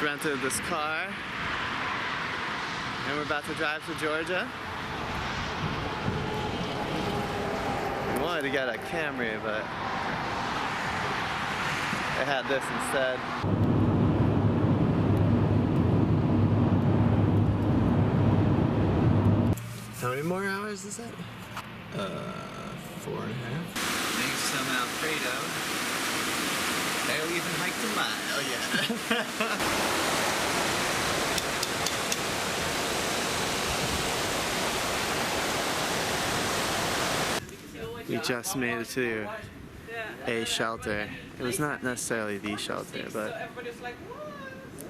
Just rented this car and we're about to drive to Georgia. We wanted to get a Camry, but I had this instead. How many more hours is that? 4.5. Make some Alfredo. Barely even hiked a mile yet. We just made it to a shelter. It was not necessarily the shelter, but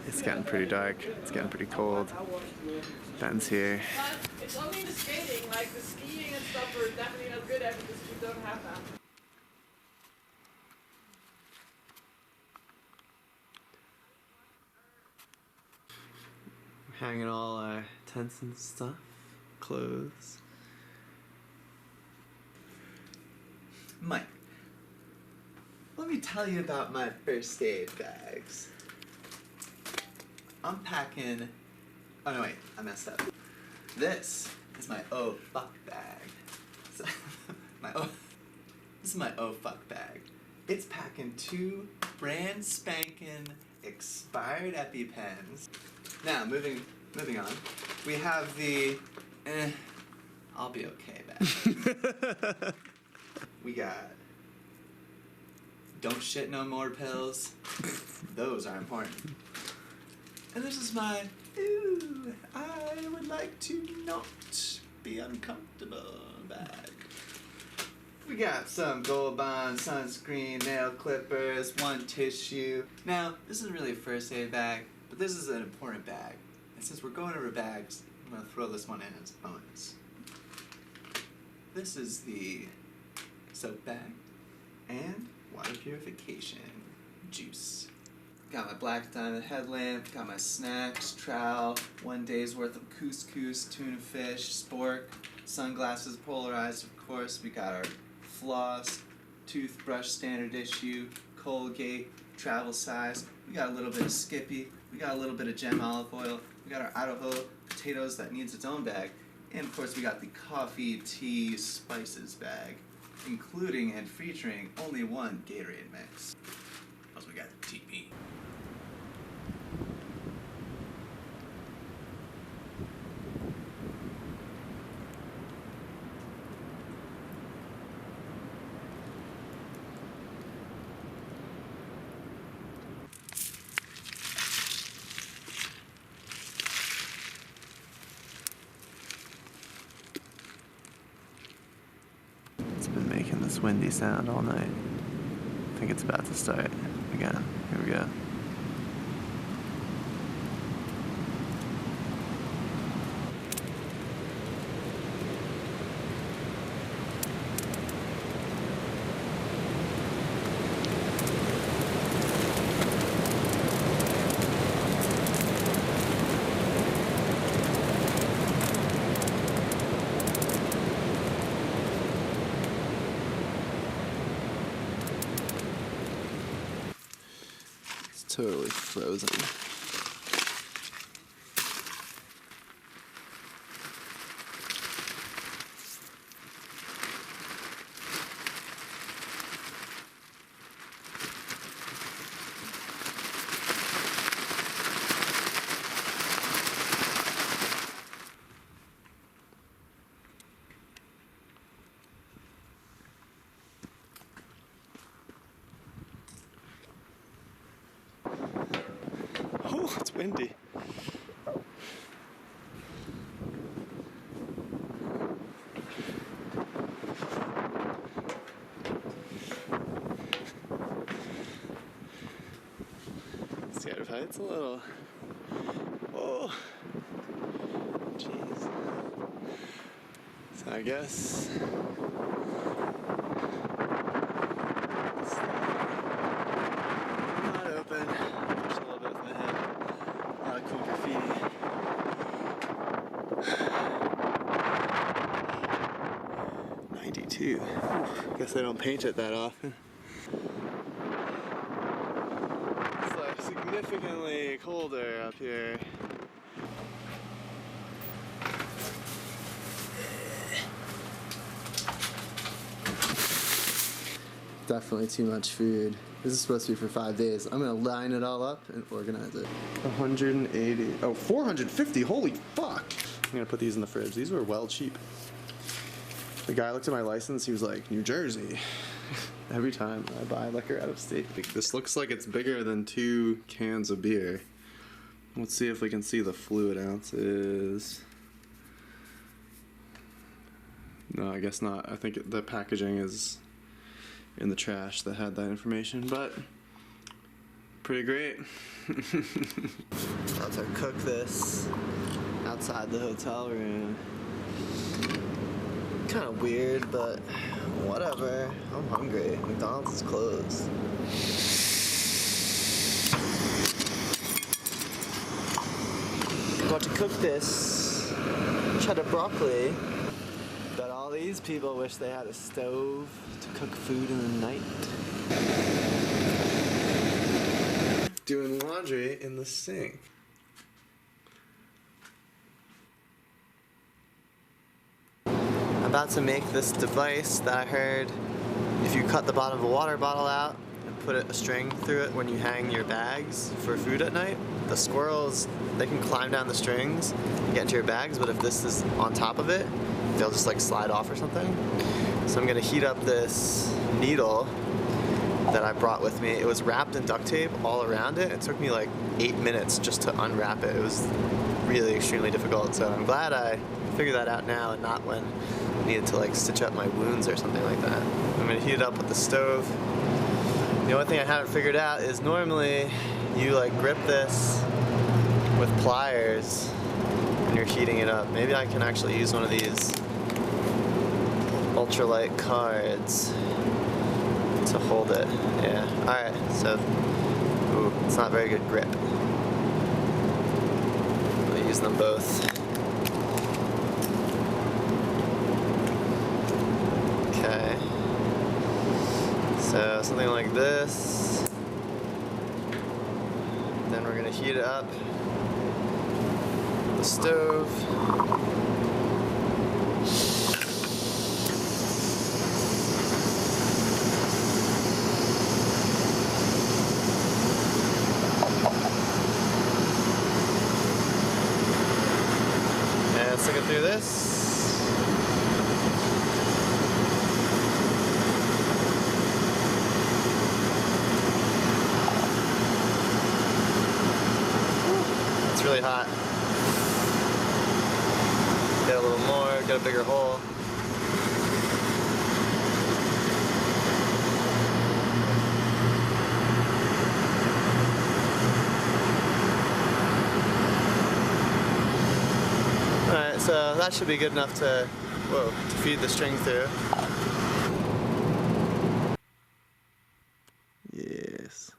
it's getting pretty dark. It's getting pretty cold. Ben's here. It's only the skating, like the skiing and stuff are definitely not good at because you don't have that. We're hanging all our tents and stuff, clothes. Mike, let me tell you about my first aid bags. I'm packing. Oh no, wait, I messed up. This is my oh fuck bag. This is my oh fuck bag. It's packing 2 brand spanking expired EpiPens. Now, moving on. We have the I'll be okay bag. We got don't shit no more pills. Those are important. And this is my ooh, I would like to not be uncomfortable bag. We got some Gold Bond, sunscreen, nail clippers, 1 tissue. Now, this isn't really a first aid bag, but this is an important bag. And since we're going over bags, I'm gonna throw this one in as a bonus. This is the soap bag and water purification juice. Got my black diamond headlamp, got my snacks, trowel, 1 day's worth of couscous, tuna fish, spork, sunglasses polarized, of course. We got our floss, toothbrush standard issue, Colgate, travel size. We got a little bit of Skippy. We got a little bit of gem olive oil. We got our Idaho potatoes that needs its own bag. And of course we got the coffee, tea, spices bag, including and featuring only 1 Gatorade mix. Plus we got the TP. It's been making this windy sound all night. I think it's about to start again. Here we go. Totally frozen. Oh, it's windy. Scared of heights a little. Oh, jeez. So I guess it's not open. Push a little bit with my head. A lot of cool graffiti. '92. Guess I don't paint it that often. It's like significantly colder up here. Definitely too much food. This is supposed to be for 5 days. I'm gonna line it all up and organize it. 180, oh, 450, holy fuck. I'm gonna put these in the fridge. These were well cheap. The guy looked at my license, he was like, New Jersey. Every time I buy liquor out of state. This looks like it's bigger than 2 cans of beer. Let's see if we can see the fluid ounces. No, I guess not. I think the packaging is in the trash that had that information, but pretty great. About to cook this outside the hotel room. Kind of weird, but whatever. I'm hungry. McDonald's is closed. About to cook this cheddar broccoli, but all these people wish they had a stove to cook food in the night. Doing laundry in the sink. About to make this device that I heard if you cut the bottom of a water bottle out and put a string through it when you hang your bags for food at night, the squirrels, they can climb down the strings and get into your bags, but if this is on top of it, they'll just like slide off or something. So I'm gonna heat up this needle that I brought with me. It was wrapped in duct tape all around it. It took me like 8 minutes just to unwrap it. It was really extremely difficult, so I'm glad I figured that out now and not when I needed to like stitch up my wounds or something like that. I'm gonna heat it up with the stove. The only thing I haven't figured out is normally you like grip this with pliers when you're heating it up. Maybe I can actually use one of these ultralight cards to hold it. Yeah, alright, so, ooh, it's not very good grip. I'll use them both. Okay. So, something like this. Then we're gonna heat it up on the stove. Stick it through this. It's really hot. Get a little more, get a bigger hole. So that should be good enough to feed the string through. Yes.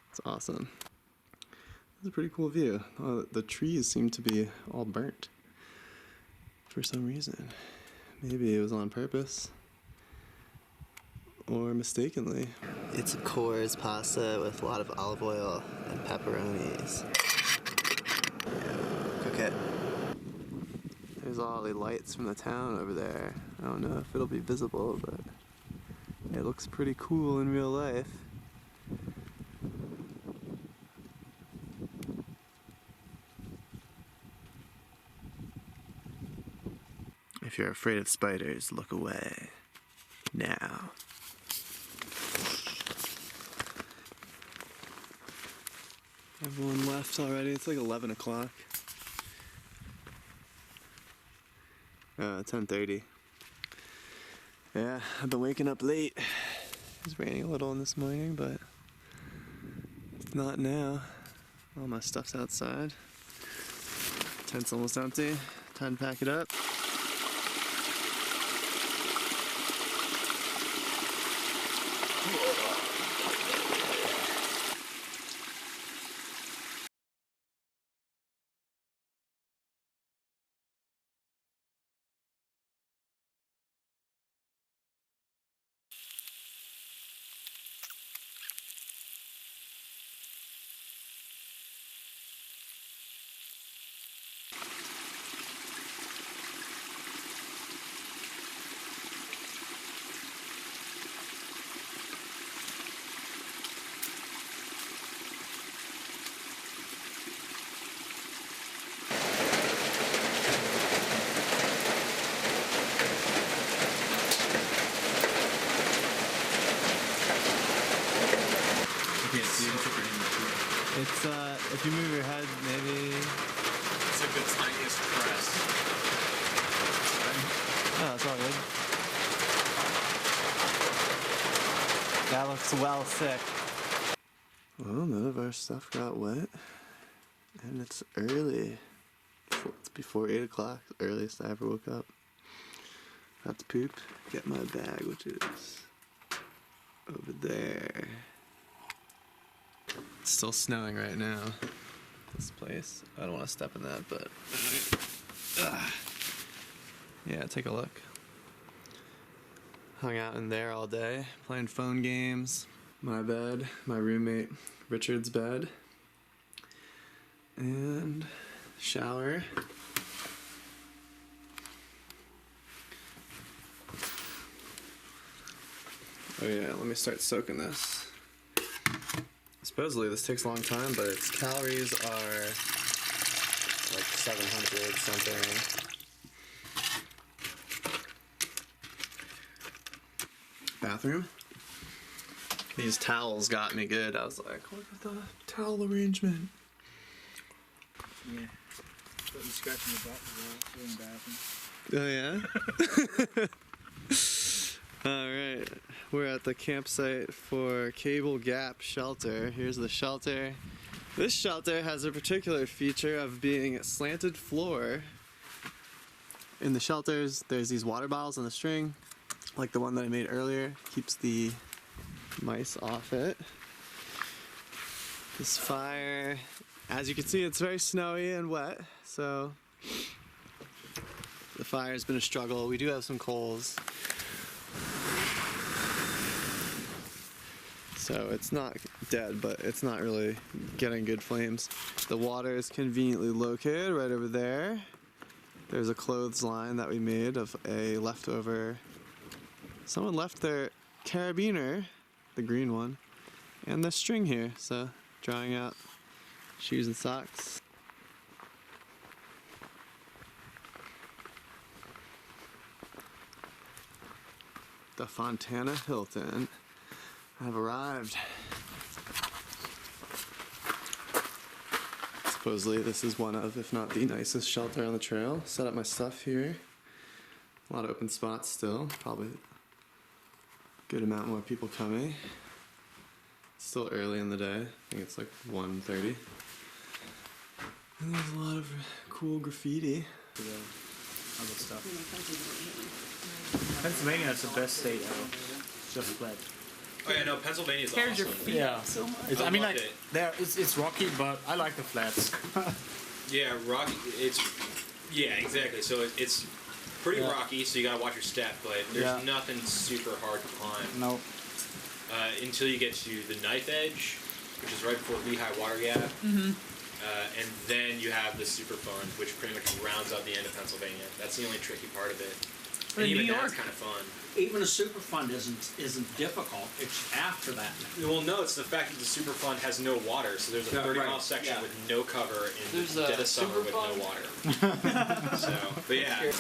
It's awesome. That's a pretty cool view. Oh, the trees seem to be all burnt for some reason. Maybe it was on purpose or mistakenly. It's a Coors pasta with a lot of olive oil and pepperonis. Yeah, cook it. There's all the lights from the town over there. I don't know if it'll be visible, but it looks pretty cool in real life. If you're afraid of spiders, look away. Now. Everyone left already. It's like 11 o'clock. 10:30. Yeah, I've been waking up late. It was raining a little this morning, but it's not now. All my stuff's outside. Tent's almost empty. Time to pack it up. It's if you move your head, maybe. It's like the tiniest crest. Oh, it's all good. That looks well sick. Well, none of our stuff got wet, and it's early. It's before 8 o'clock, the earliest I ever woke up. About to poop, get my bag, which is over there. It's still snowing right now, this place. I don't want to step in that, but yeah, take a look. Hung out in there all day, playing phone games. My bed, my roommate Richard's bed, and shower. Oh yeah, let me start soaking this. Supposedly this takes a long time, but its calories are like 700 something. Bathroom. These towels got me good. I was like, look at the towel arrangement. Yeah. Put you scratching your butt in the bathroom. Oh yeah? Alright. We're at the campsite for Cable Gap Shelter. Here's the shelter. This shelter has a particular feature of being a slanted floor. In the shelters, there's these water bottles on the string, like the one that I made earlier. Keeps the mice off it. This fire, as you can see, it's very snowy and wet, so the fire's been a struggle. We do have some coals, so it's not dead, but it's not really getting good flames. The water is conveniently located right over there. There's a clothesline that we made of a leftover. Someone left their carabiner, the green one, and the string here, so drying out shoes and socks. The Fontana Hilton. I've arrived. Supposedly this is one of, if not the nicest shelter on the trail. Set up my stuff here. A lot of open spots still, probably good amount more people coming. It's still early in the day. I think it's like 1:30. And there's a lot of cool graffiti. Other stuff. Pennsylvania is the best state though. Just flat. Oh yeah, no, Pennsylvania is Tears your awesome. feet Yeah. up so much. It's, I mean, loved like it. there, it's rocky, but I like the flats. Yeah, rocky. Yeah, exactly. So it's pretty Yeah. rocky, so you gotta watch your step. But there's Yeah. nothing super hard to climb No. until you get to the knife edge, which is right before Lehigh Water Gap. And then you have the super fun, which pretty much rounds out the end of Pennsylvania. That's the only tricky part of it. But And in even New that's York- kind of fun. Even a super fund isn't difficult. It's after that. Well, no, it's the fact that the super fund has no water. So there's a 30-mile right, section yeah. with no cover in There's the a dead of summer super with fund? no water. So, but yeah.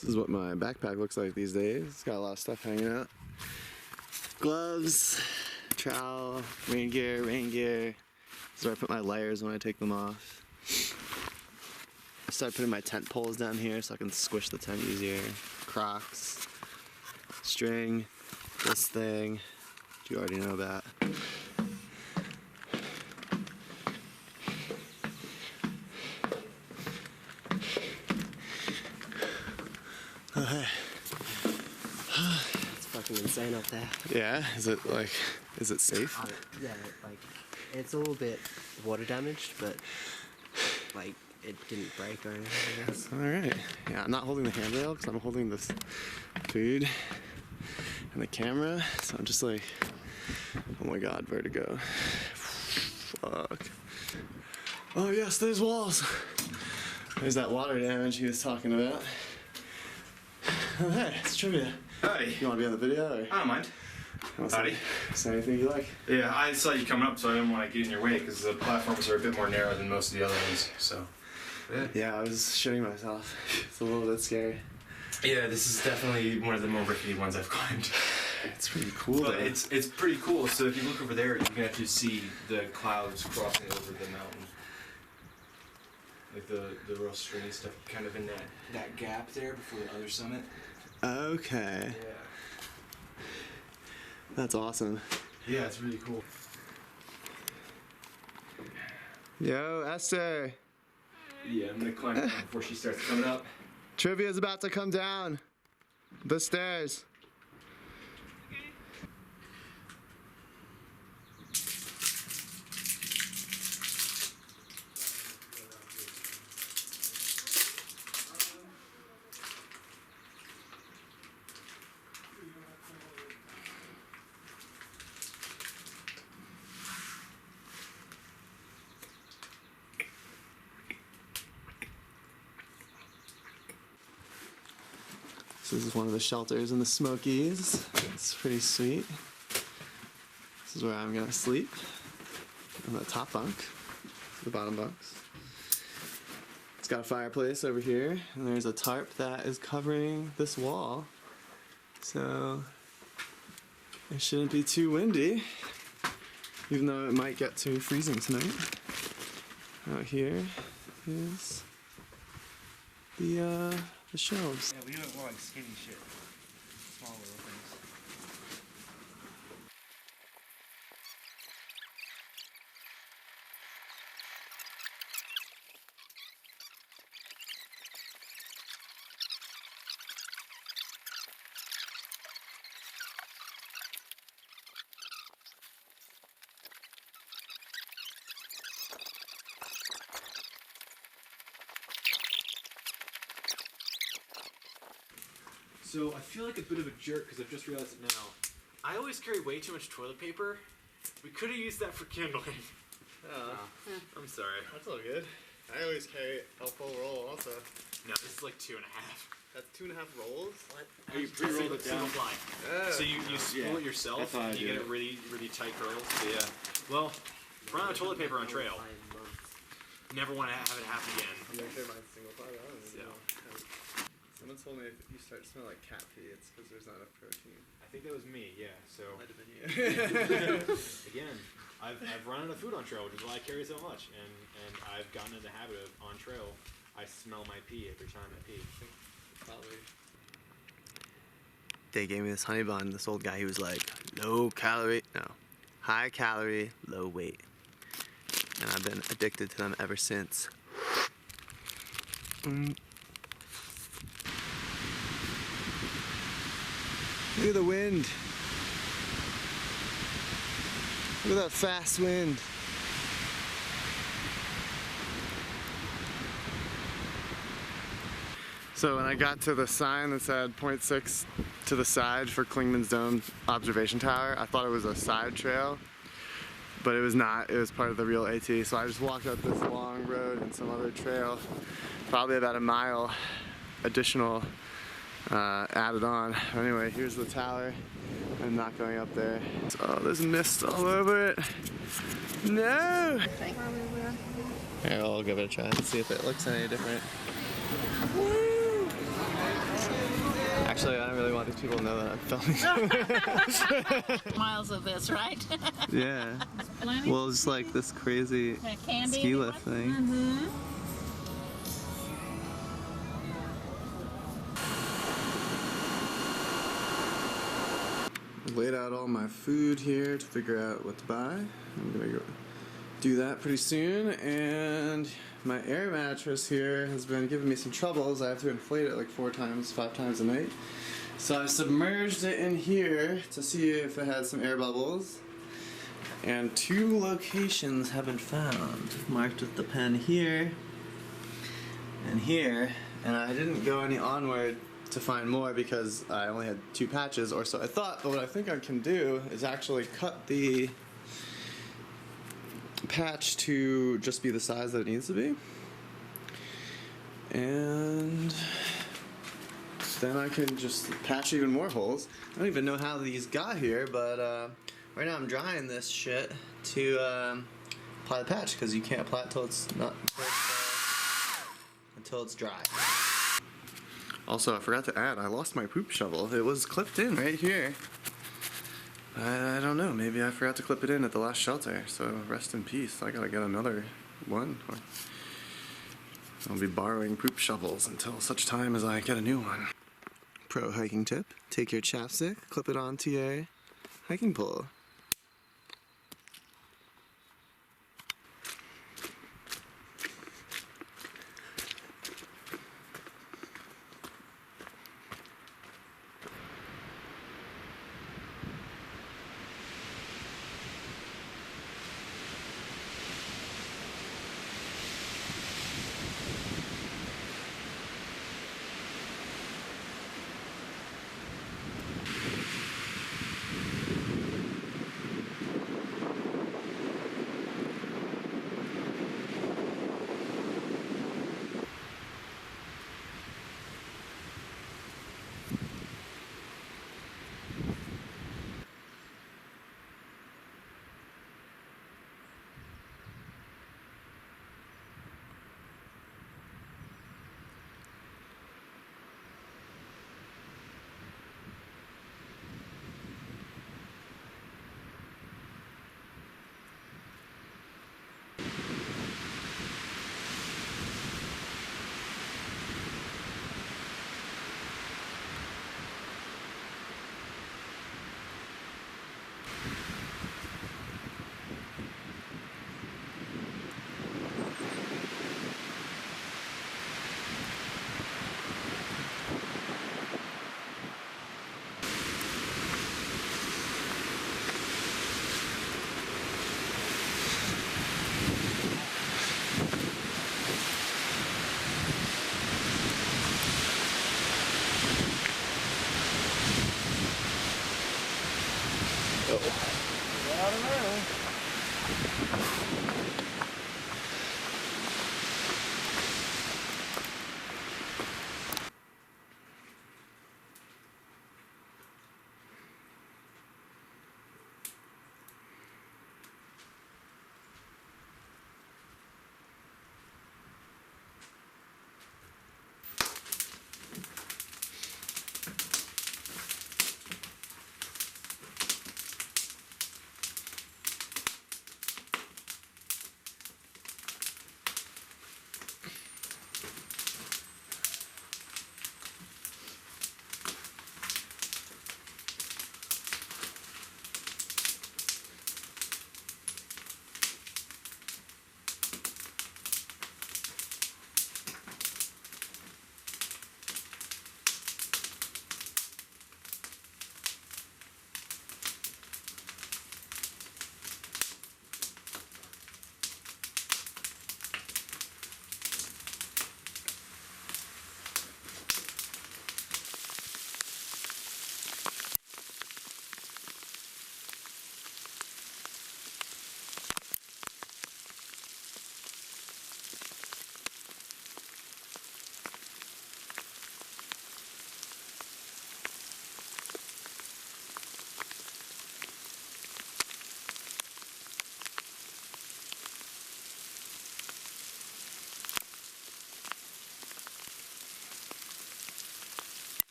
This is what my backpack looks like these days. It's got a lot of stuff hanging out. Gloves, trowel, rain gear. This is where I put my layers when I take them off. I started putting my tent poles down here so I can squish the tent easier. Crocs, string, this thing, which you already know about. Okay. It's fucking insane up there. Yeah, is it safe? Yeah, like, it's a little bit water damaged, but, like, it didn't break or anything, I guess. Alright. Yeah, I'm not holding the handrail because I'm holding this food. and the camera, so I'm just like, oh my god, vertigo. Fuck. Oh yes, there's walls. There's that water damage he was talking about. Oh hey, it's trivia. Howdy. You want to be on the video? Or? I don't mind. Howdy. Say anything you like. Yeah, I saw you coming up, so I didn't want to get in your way because the platforms are a bit more narrow than most of the other ones. So. Yeah, I was shitting myself. It's a little bit scary. Yeah, this is definitely one of the more rickety ones I've climbed. It's pretty cool though. But it's pretty cool. So if you look over there, you can actually see the clouds crossing over the mountain. Like the real stringy stuff kind of in that gap there before the other summit. Okay. Yeah. That's awesome. Yeah, it's really cool. Yo, Esther. Yeah, I'm gonna climb down before she starts coming up. Trivia's about to come down the stairs. This is one of the shelters in the Smokies. It's pretty sweet. This is where I'm gonna sleep. On the top bunk, the bottom bunks. It's got a fireplace over here, and there's a tarp that is covering this wall. So it shouldn't be too windy, even though it might get to freezing tonight. Out here is the shelves. Yeah, we don't want like skinny shit. Small little things. So I feel like a bit of a jerk because I've just realized it now. I always carry way too much toilet paper. We could have used that for kindling. Oh, I'm sorry. that's all good. I always carry a full roll also. No, this is like 2.5. That's 2.5 rolls? What? You pre-rolled it down. So you spool it yourself and you get it really, really tight curls. So yeah. Well, run out of toilet paper on trail. Never want to have it happen again. I'm gonna carry mine single ply. So. Someone told me if you start to smell like cat pee, it's because there's not enough protein. I think that was me, yeah. So Might have been you. again, I've run out of food on trail, which is why I carry so much, and I've gotten in the habit of on trail, I smell my pee every time I pee. Probably. They gave me this honey bun. This old guy, he was like, high calorie, low weight, and I've been addicted to them ever since. Look at the wind. Look at that fast wind. So when I got to the sign that said 0.6 to the side for Clingman's Dome observation tower, I thought it was a side trail, but it was not. It was part of the real AT. So I just walked up this long road and some other trail, probably about a mile additional added on. Anyway, here's the tower. I'm not going up there. Oh, there's mist all over it. No! Here, I'll give it a try and see if it looks any different. Woo! Actually, I don't really want these people to know that I'm filming. Miles of this, right? Yeah. Well, it's like this crazy ski lift thing. Mm-hmm. Laid out all my food here to figure out what to buy. I'm gonna go do that pretty soon, and my air mattress here has been giving me some troubles. I have to inflate it like 5 times a night. So I submerged it in here to see if it had some air bubbles, and 2 locations have been found, marked with the pen here and here, and I didn't go any onward to find more because I only had 2 patches or so I thought, but what I think I can do is actually cut the patch to just be the size that it needs to be. And then I can just patch even more holes. I don't even know how these got here, but right now I'm drying this shit to apply the patch because you can't apply it until it's dry. Also, I forgot to add, I lost my poop shovel. It was clipped in right here. I don't know, maybe I forgot to clip it in at the last shelter, so rest in peace. I gotta get another one. I'll be borrowing poop shovels until such time as I get a new one. Pro hiking tip, take your chapstick, clip it onto your hiking pole.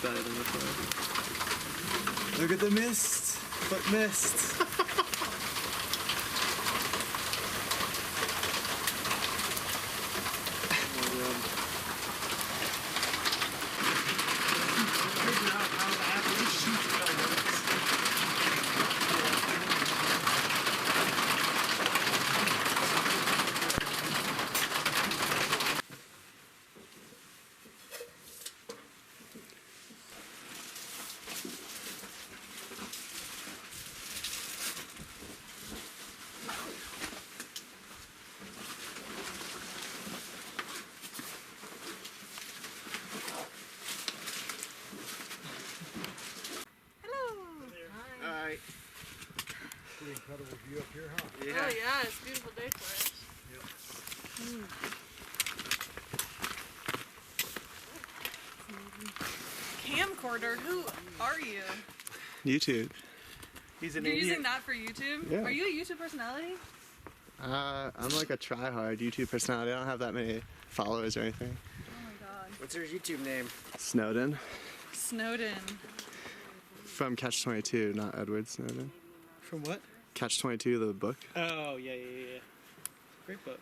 Better than before. Look at the mist! Foot mist! Camcorder, who are you? YouTube. He's an You're idiot. using that for YouTube? Yeah. Are you a YouTube personality? I'm like a try-hard YouTube personality. I don't have that many followers or anything. Oh my god. What's your YouTube name? Snowden. Snowden. From Catch-22, not Edward Snowden. From what? Catch-22, the book. Oh, yeah. Great book.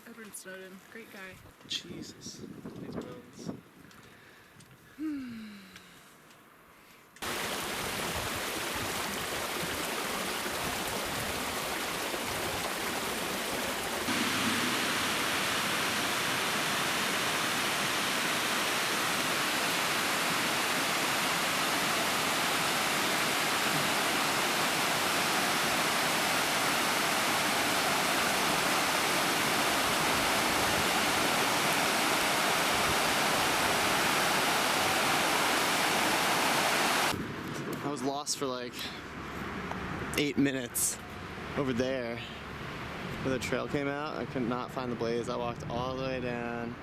Edward Snowden. Great guy. Jesus. These bones. I was lost for like 8 minutes over there where the trail came out. I could not find the blaze. I walked all the way down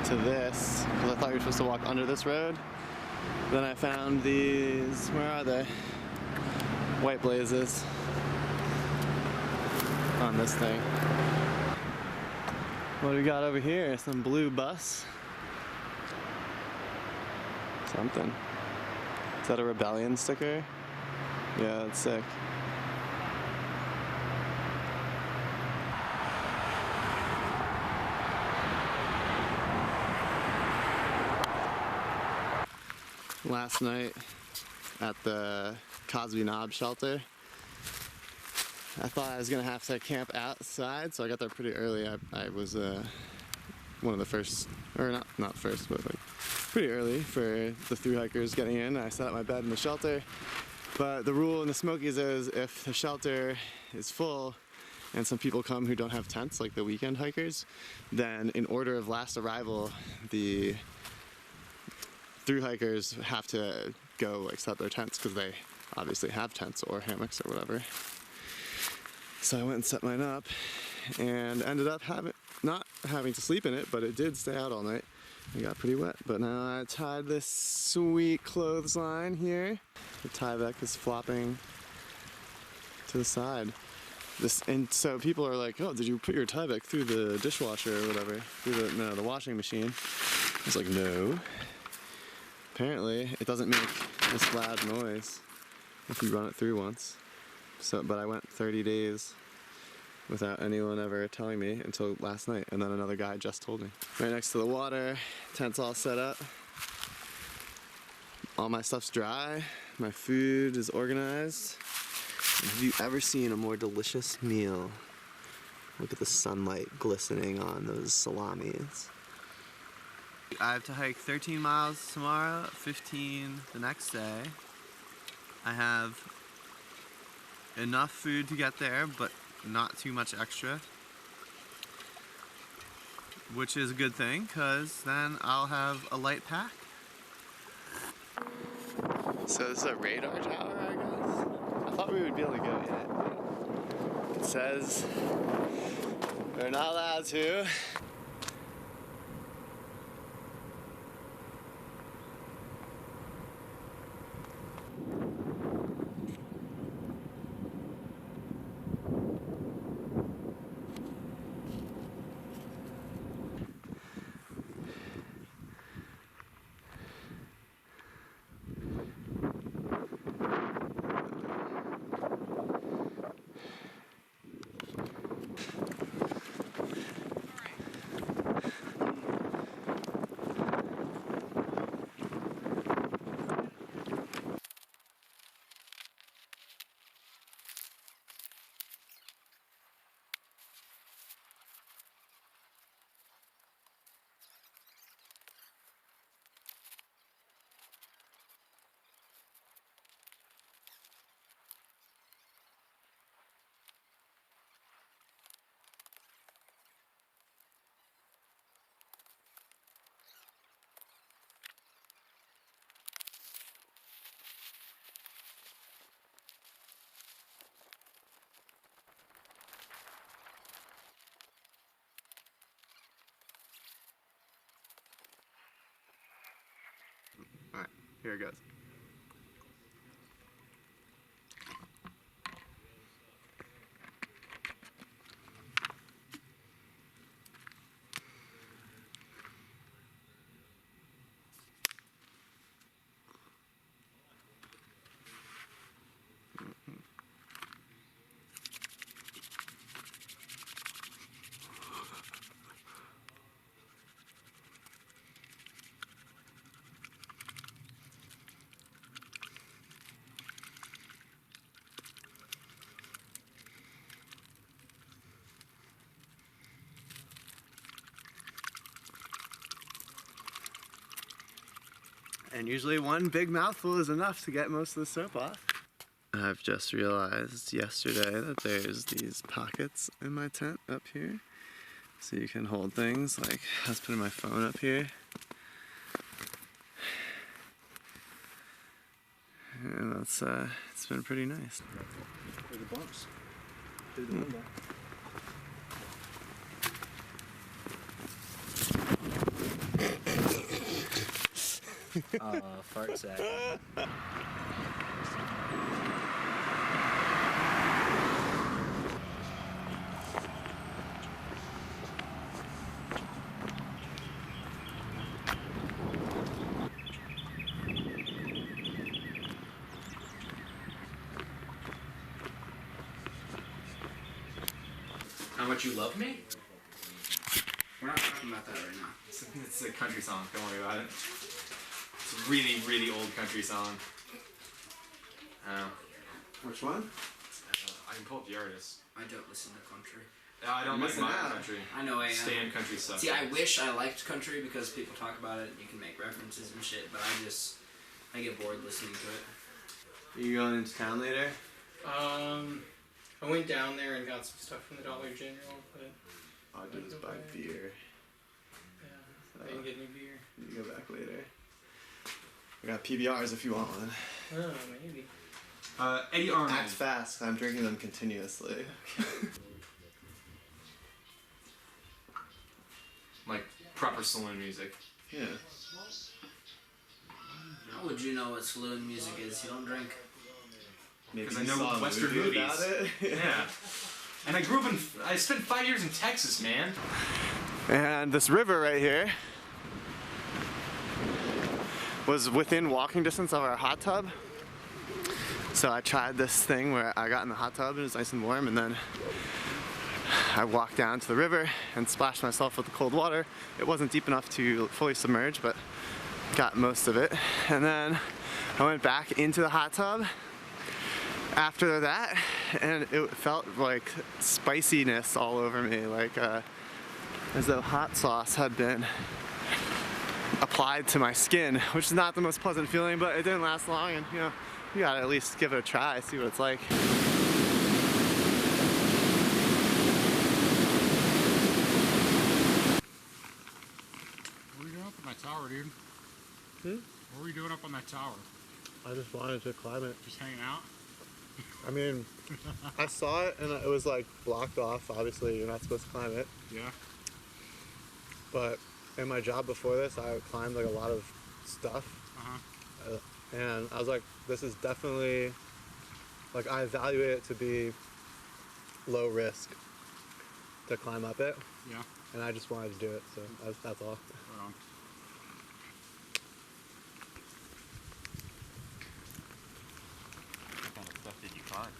to this because I thought you were supposed to walk under this road. Then I found these, where are they? White blazes on this thing. What do we got over here? Some blue bus. Something. Is that a rebellion sticker? Yeah, that's sick. Last night at the Cosby Knob shelter, I thought I was gonna have to camp outside, so I got there pretty early. I was one of the first, or not first, but like pretty early for the thru hikers getting in. I set up my bed in the shelter, but the rule in the Smokies is if the shelter is full and some people come who don't have tents, like the weekend hikers, then in order of last arrival, the thru hikers have to go like set their tents because they obviously have tents or hammocks or whatever. So I went and set mine up and ended up not having to sleep in it, but it did stay out all night. It got pretty wet, but now I tied this sweet clothesline here. The Tyvek is flopping to the side. And so people are like, oh, did you put your Tyvek through the dishwasher or whatever? Through the washing machine? I was like, no. Apparently, it doesn't make this loud noise if you run it through once. So, but I went 30 days without anyone ever telling me until last night, and then another guy just told me. Right next to the water, tent's all set up. All my stuff's dry, my food is organized. Have you ever seen a more delicious meal? Look at the sunlight glistening on those salamis. I have to hike 13 miles tomorrow, 15 the next day. I have enough food to get there, but not too much extra, which is a good thing because then I'll have a light pack. So this is a radar tower, I guess. I thought we would be able to go in it, but it says we're not allowed to. Here it goes. And usually one big mouthful is enough to get most of the soap off. I've just realized yesterday that there's these pockets in my tent up here. So you can hold things, like I was putting my phone up here. And that's, it's been pretty nice. Through the bumps. Through the window. Fart sack. How much you love me? We're not talking about that right now. It's a country song, don't worry about it. It's a really, really old country song. Which one? I can pull up the artist. I don't listen to country. I don't like missing modern out. country. I know I am. Stay in country stuff. See, I wish I liked country because people talk about it and you can make references and shit, but I get bored listening to it. Are you going into town later? I went down there and got some stuff from the Dollar General, but All I did was buy beer. yeah, I didn't get any beer. You go back later. I got PBRs if you want one. Oh, maybe. Eddie Arnold. Act fast, I'm drinking them continuously. Like proper saloon music. Yeah. How would you know what saloon music is? You don't drink. Maybe 'Cause I you know saw a Western movie movies. about it. Yeah. And I spent 5 years in Texas, man. And this river right here was within walking distance of our hot tub. So I tried this thing where I got in the hot tub and it was nice and warm, and then I walked down to the river and splashed myself with the cold water. It wasn't deep enough to fully submerge, but got most of it. And then I went back into the hot tub after that, and it felt like spiciness all over me, like as though hot sauce had been applied to my skin, which is not the most pleasant feeling, but it didn't last long, and you know, you gotta at least give it a try, see what it's like. What were you doing up on that tower, dude? What were you doing up on that tower? I just wanted to climb it. Just hanging out? I mean, I saw it and it was like blocked off. Obviously, you're not supposed to climb it. Yeah. But in my job before this, I climbed like a lot of stuff. And I was like, this is definitely, like, I evaluate it to be low risk to climb up it. Yeah. And I just wanted to do it, so that's all. Right on. What kind of stuff did you find?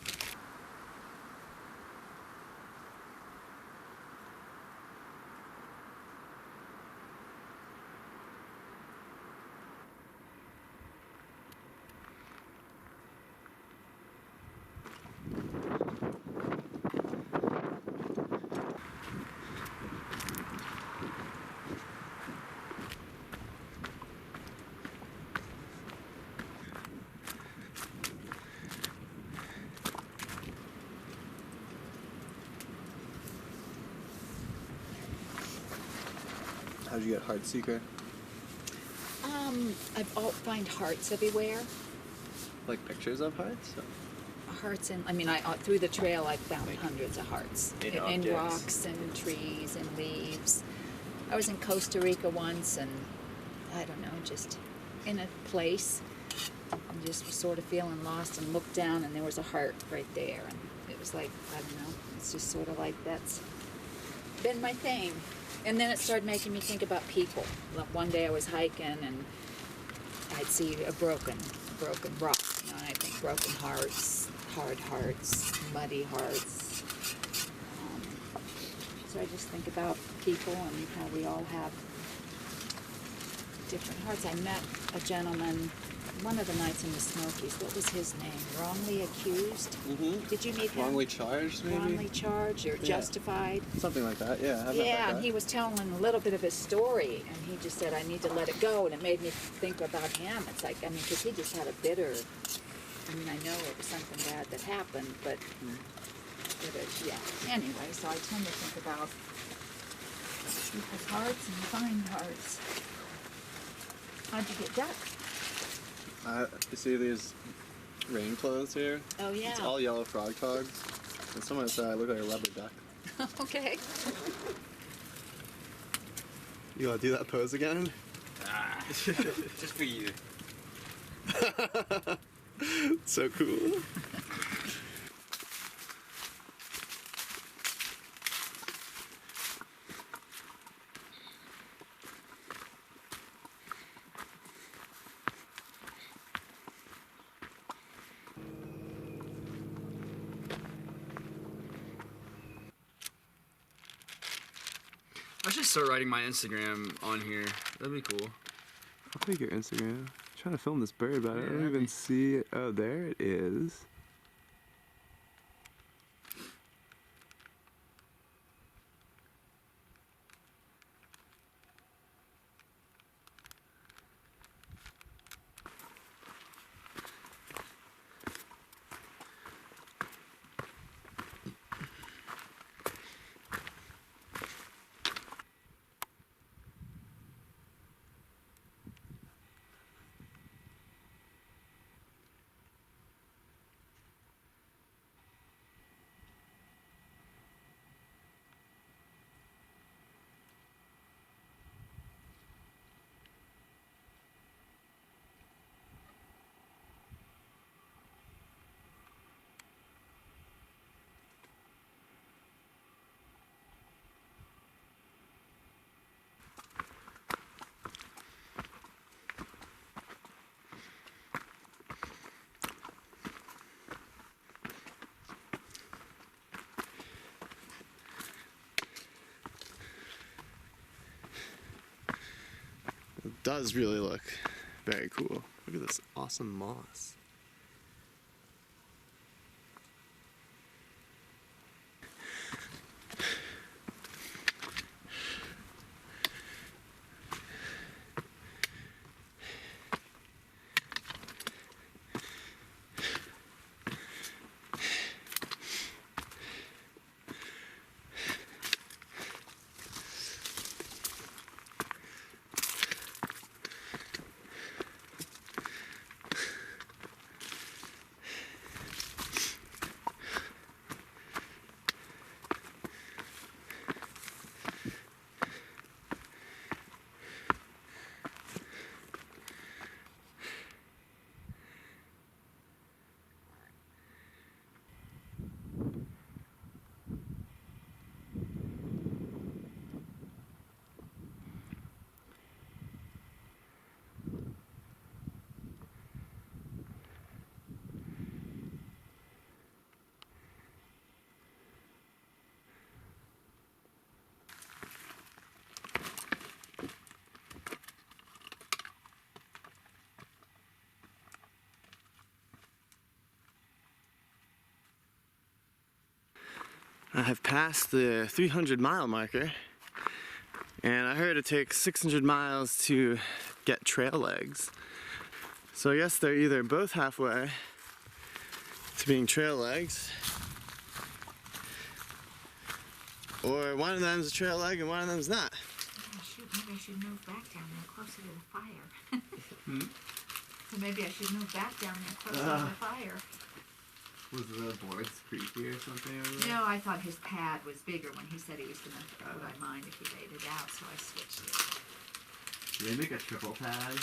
How'd you get Heartseeker? Find hearts everywhere. Like pictures of hearts? Hearts, and I mean, through the trail I found hundreds of hearts In in objects. rocks and trees and leaves. I was in Costa Rica once, and I don't know, just in a place I just was sort of feeling lost and looked down and there was a heart right there. And it was like, I don't know, it's just sort of like that's been my thing. And then it started making me think about people. Like one day I was hiking and I'd see a broken rock, you know, and I'd think broken hearts, hard hearts, muddy hearts. So I just think about people and how we all have different hearts. I met a gentleman one of the nights in the Smokies. What was his name? Wrongly accused? Mm-hmm. Did you meet him? Wrongly charged, maybe? Wrongly charged or justified? Something like that, yeah. Yeah, and he was telling a little bit of his story, and he just said, I need to let it go, and it made me think about him. It's like, I mean, because he just had a bitter, I mean, I know it was something bad that happened, but, yeah. Anyway, so I tend to think about people's hearts and find hearts. How'd you get ducks? You see these rain clothes here? Oh, yeah. It's all yellow frog togs. And someone said I look like a rubber duck. Okay. You want to do that pose again? Just for you. So cool. I should start writing my Instagram on here. That'd be cool. I'll take your Instagram. I'm trying to film this bird, but I don't even see it. Oh, there it is. It does really look very cool. Look at this awesome moss. I have passed the 300-mile marker, and I heard it takes 600 miles to get trail legs. So I guess they're either both halfway to being trail legs, or one of them's a trail leg and one of them's not. Maybe I should move back down there closer to the fire. So maybe I should move back down there closer to the fire. Was the boards creepy or something over there? No, I thought his pad was bigger when he said he was going to, would I mind if he laid it out, so I switched it. Did they make a triple pad?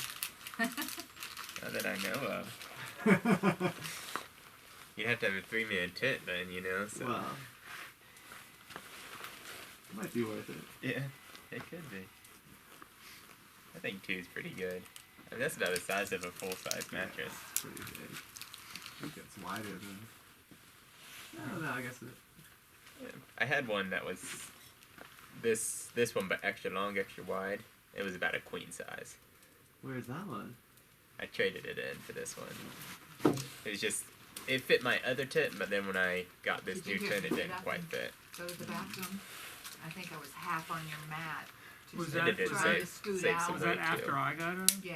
Not that I know of. You'd have to have a 3-man tent then, you know, so. Well, it might be worth it. Yeah, it could be. I think 2 is pretty good. I mean, that's about the size of a full-size mattress. It's pretty big. I think it's wider than... I don't know, I guess it... Yeah. I had one that was this one, but extra long, extra wide. It was about a queen size. Where's that one? I traded it in for this one. It was just, it fit my other tent, but then when I got this new tent, it didn't quite fit. Go to the bathroom. I think I was half on your mat. Was And that it did trying to save scoot some out? Was that weight, after too. I got it? Yeah.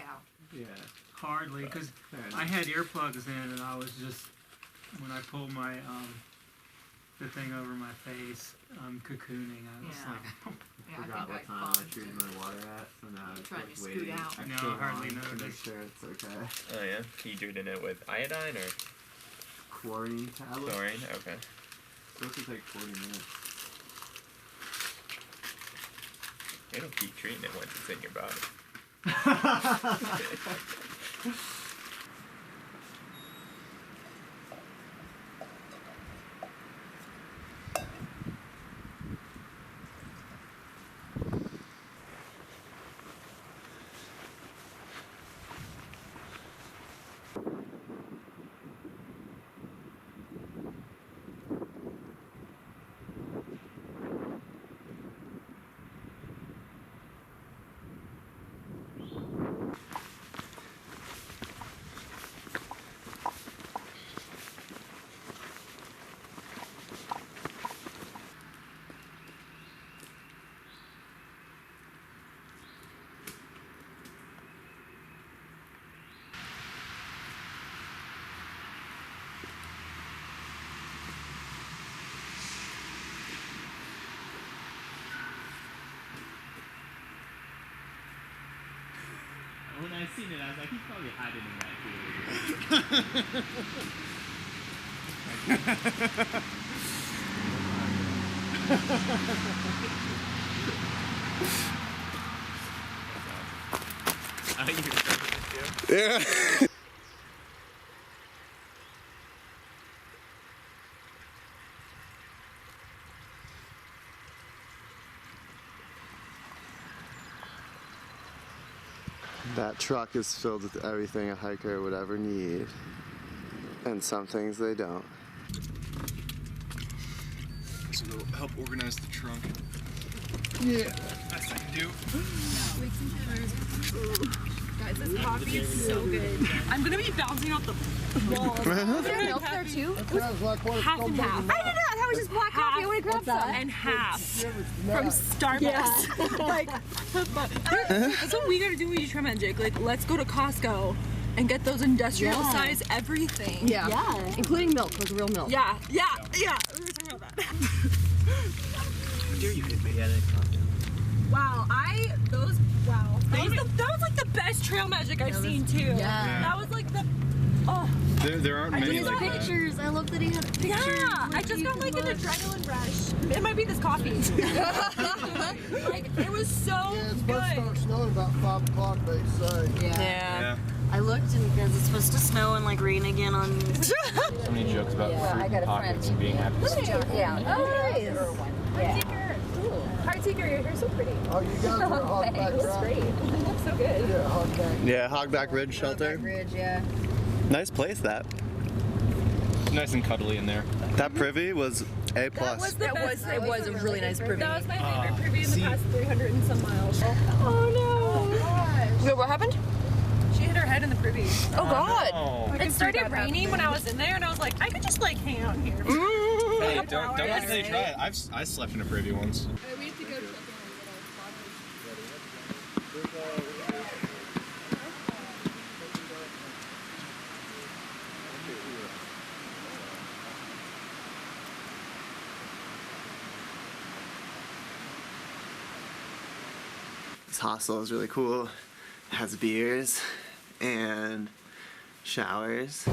Yeah. Hardly, because I had earplugs in and I was just, when I pulled my, the thing over my face, cocooning, I was Yeah. like, Yeah, Forgot what time I bumped treated you. my water at, so now it's Trying like to scoot waiting out. extra No, I hardly long to make noticed. sure it's okay. Oh yeah? You treated it with iodine or Chlorine tablet. chlorine? Okay. Supposed to take 40 minutes. It'll keep treating it once it's in your body. When I seen it, I was like, he's probably hiding in that Yeah. That truck is filled with everything a hiker would ever need. And some things they don't. So they'll help organize the trunk. Yeah. Best I can do. Guys, this coffee is so good. I'm gonna be bouncing off the wall. Is there milk there too? Half and half. I didn't know that was just black coffee. I want to grab some. And half from Starbucks. Yeah. Like, that's what we gotta do when you try magic. Like, let's go to Costco and get those industrial size everything. Yeah. Yeah. Including milk, like real milk. Yeah. Yeah. Yeah. We were talking about that. How dare you hit me? Yeah, Wow. Wow. That was like the best trail magic I've seen too. Yeah. That was like the. Oh. There aren't many like that. Pictures. I love that he had pictures. Yeah, I just got like an adrenaline rush. It might be this coffee. Like, it was so Yeah, it's supposed to start snowing about 5 o'clock, they say. Yeah. I looked and because it's supposed to snow and like rain again on. So many jokes about fruit and pockets and being happy. Yeah. Oh, nice. Heart Seeker, your hair's so pretty. Oh, you guys are hogback Looks great. It looks so good. Yeah, hogback. Yeah, Hogback Ridge Shelter. Bridge, yeah. Nice place, that. Nice and cuddly in there. That privy was A+. It was a really nice privy. That was my favorite privy in the past 300 and some miles. Oh no. Wait, what happened? She hit her head in the privy. Oh God. Oh. It started raining when I was in there, and I was like, I could just like hang out here. Hey, don't say try it. I slept in a privy once. We have to go check This hostel is really cool. It has beers and showers.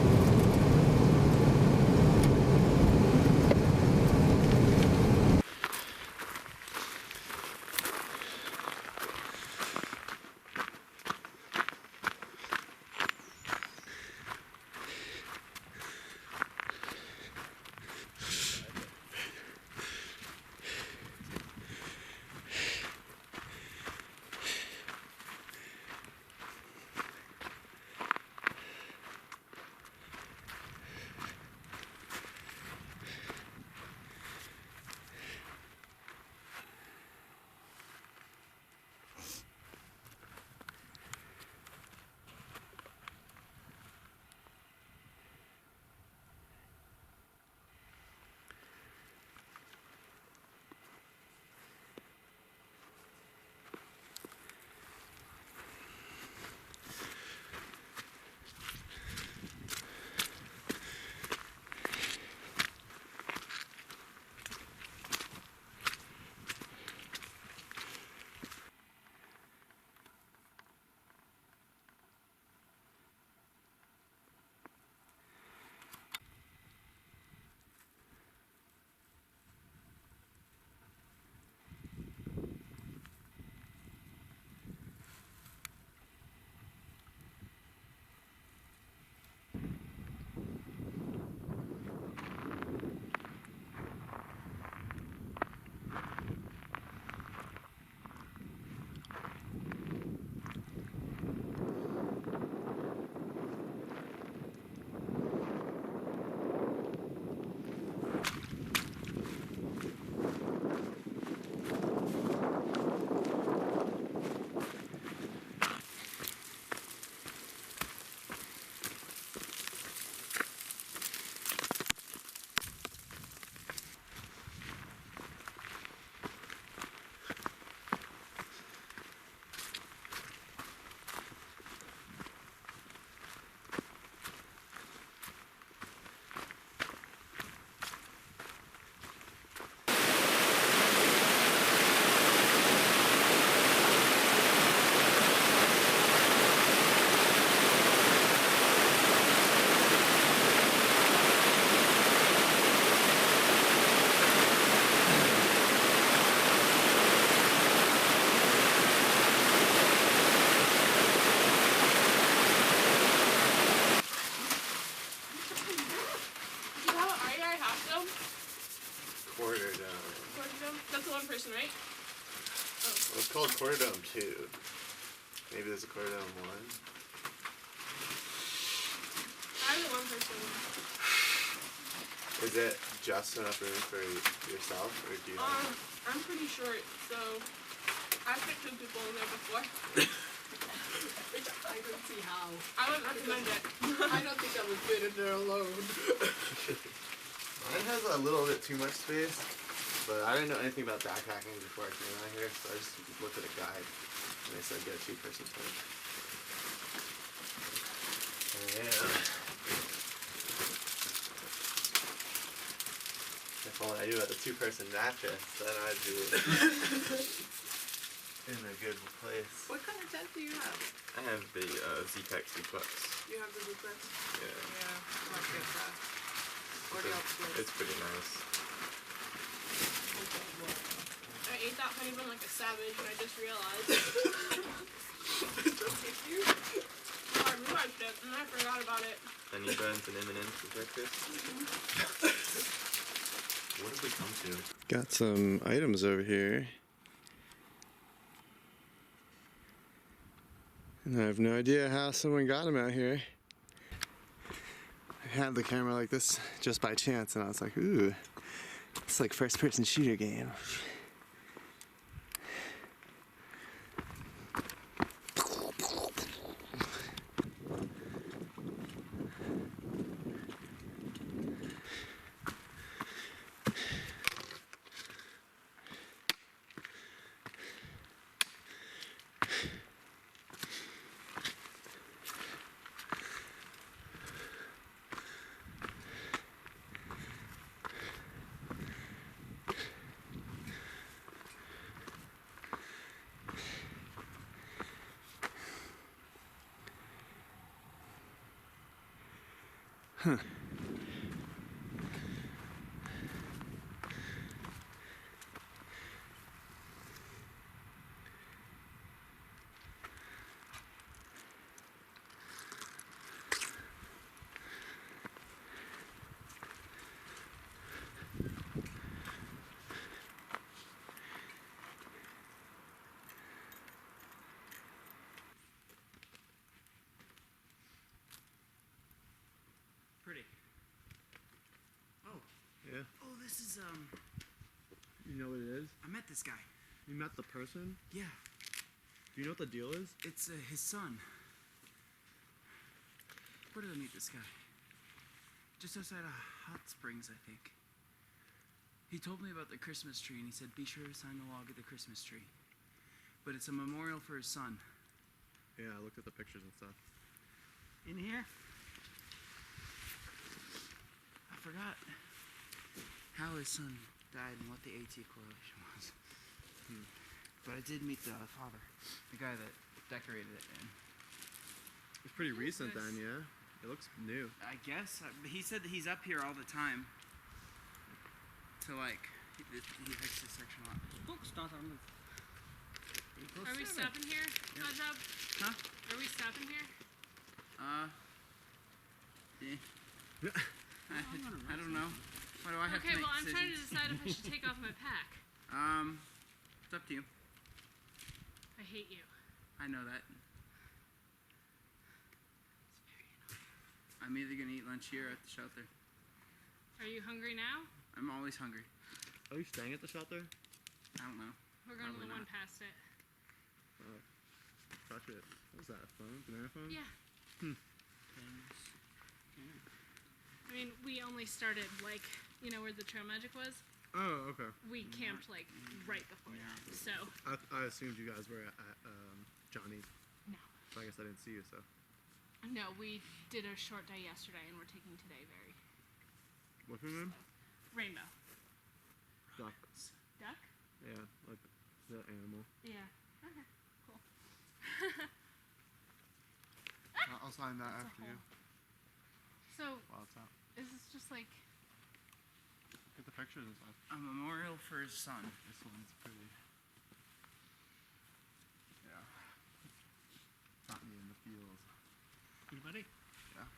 That's the one person, right? Well, it's called Quarterdome 2. Maybe there's a Quarterdome 1. I'm the one person. Is it just enough room for yourself, or do you have... I'm pretty short, so I've picked 2 people in there before. Which I don't see how. I wouldn't recommend it. I don't think I would fit in there alone. Mine has a little bit too much space, but I didn't know anything about backpacking before I came out here, so I just looked at a guide, and they said get a 2-person tent. Yeah. If only I knew about the 2-person mattress, then I'd be in a good place. What kind of tent do you have? I have the Z-Pack Suplex. You have the duplex? Yeah. Yeah, I might get that. Or the upstairs. It's pretty nice. I ate that honey bun like a savage, and I just realized. Just hit you? Oh, I realized it, and I forgot about it. Honey buns and M&M's for breakfast. What did we come to? Got some items over here. And I have no idea how someone got them out here. I had the camera like this just by chance, and I was like, ooh, it's like first-person shooter game. Huh. Pretty. Oh. Yeah. Oh, this is You know what it is? I met this guy. You met the person? Yeah. Do you know what the deal is? It's his son. Where did I meet this guy? Just outside of Hot Springs, I think. He told me about the Christmas tree, and he said, be sure to sign the log of the Christmas tree. But it's a memorial for his son. Yeah, I looked at the pictures and stuff. In here? I forgot how his son died and what the AT correlation was. But I did meet the father, the guy that decorated it. And it's pretty recent then, yeah? It looks new. I guess. He said that he's up here all the time. To like, he hikes this section a lot. Are we stopping here, Job? Huh? Are we stopping here? Yeah. I don't know. Why do I have to Okay, make well, I'm trying to decisions? decide if I should take off my pack. It's up to you. I hate you. I know that. I'm either gonna eat lunch here or at the shelter. Are you hungry now? I'm always hungry. Are you staying at the shelter? I don't know. We're going Probably to the one not. past it. Oh. Touch it. What was that, a phone? Banana phone? Yeah. Hmm. I mean, we only started, like, you know where the trail magic was? Oh, okay. We camped, like, right before that, so. I assumed you guys were at Johnny's. No. So I guess I didn't see you, so. No, we did a short day yesterday, and we're taking today very. What's her name? Rainbow. Duck. Duck? Yeah, like the animal. Yeah. Okay, cool. I'll sign that That's a after you. So, While it's out. is this just like. Get the pictures and stuff. A memorial for his son. This one's pretty. Yeah. Got me in the feels. You ready? Yeah.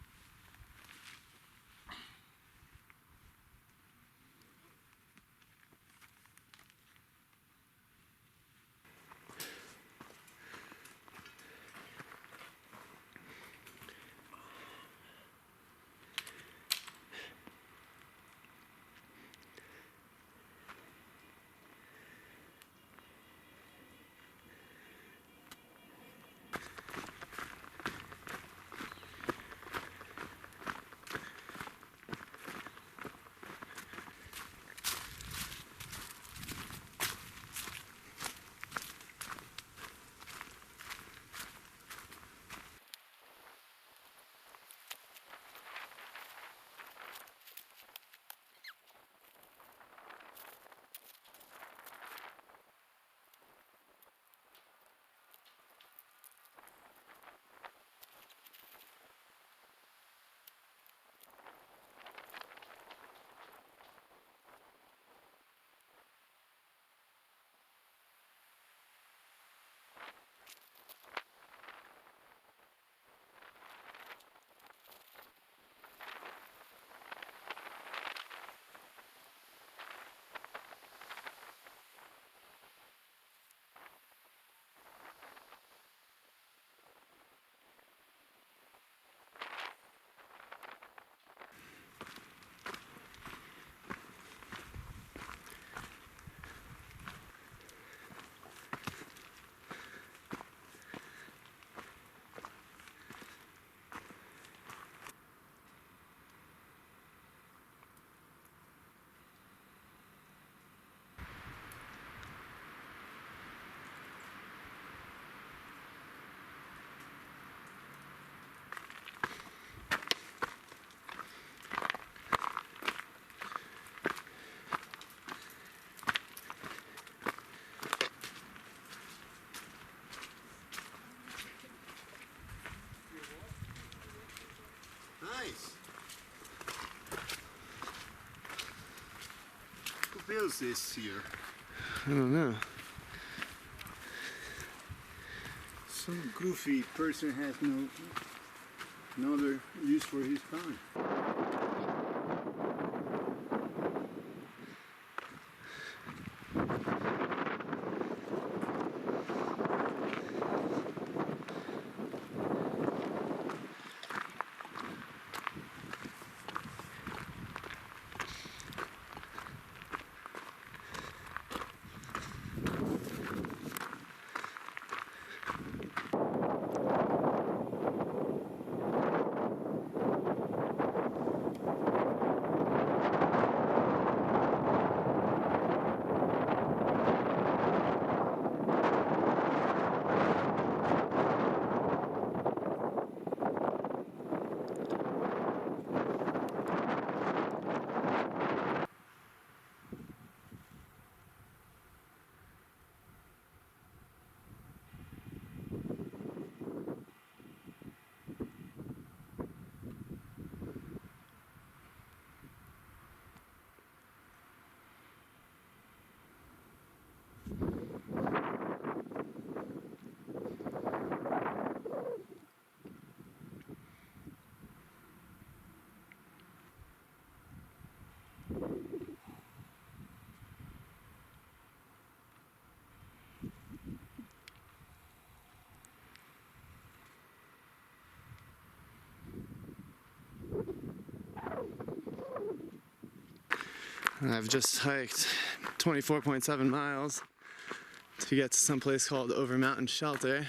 else is here? I don't know. Some goofy person has no other use for his time. I've just hiked 24.7 miles to get to some place called Over Mountain Shelter,